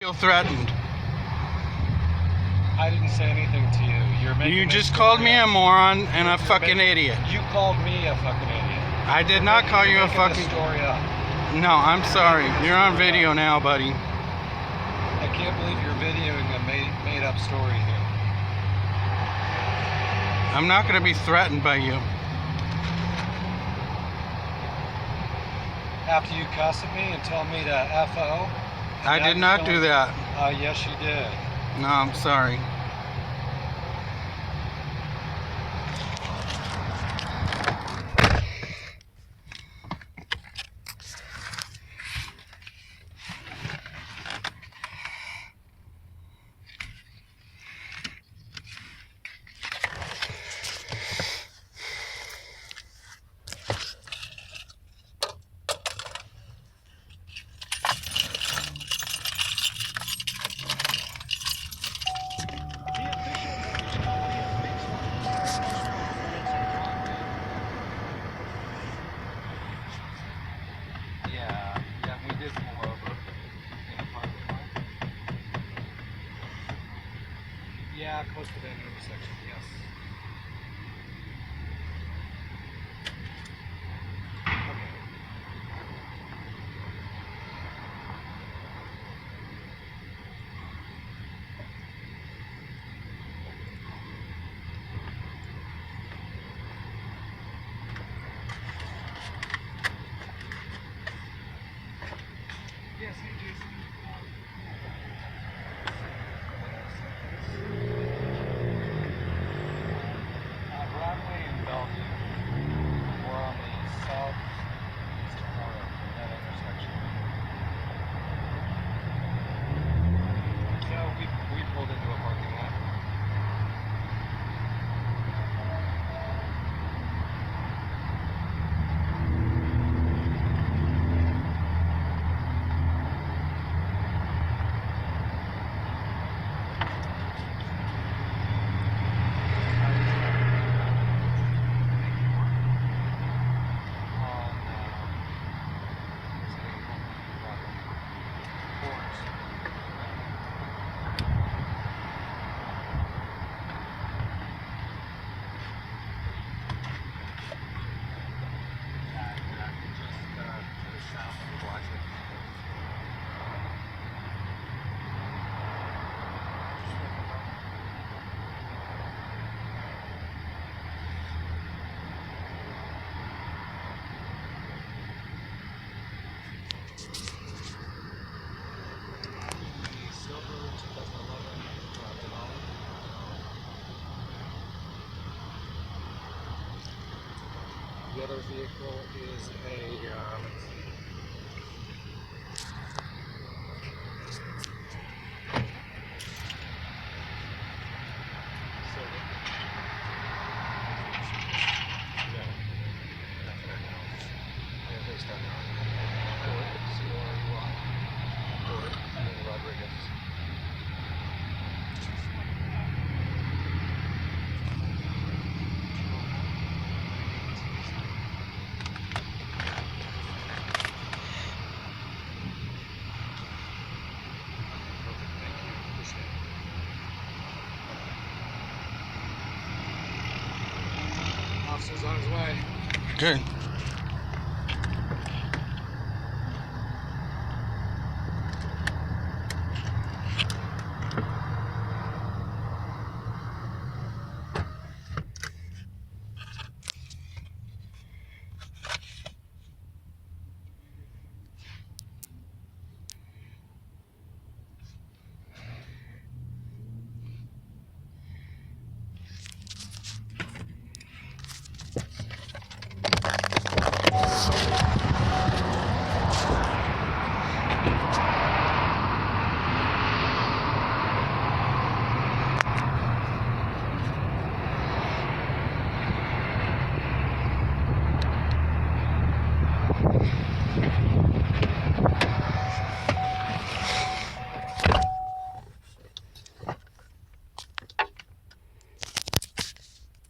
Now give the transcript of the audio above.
Feel threatened. I didn't say anything to you. You just called me a moron and a fucking idiot. You called me a fucking idiot. I did not call you a fucking... story up. No, I'm sorry. You're on video now, buddy. I can't believe you're videoing a made up story here. I'm not going to be threatened by you. After you cuss at me and tell me to F-O? I did not do that. Yes, you did. No, I'm sorry. Yeah, we did pull over in a parking lot. Yeah, close to that intersection, yes. Yes, hey Jason. Broadway and Bellevue. We're on the southeast corner of that intersection. So we pulled into a parking lot. The other vehicle is a, let's see. Silver. Yeah. That's what I know. Yeah, they started on Ford, C-O-R-U-I. Ford, and Rodriguez. Officer's on his way. Good.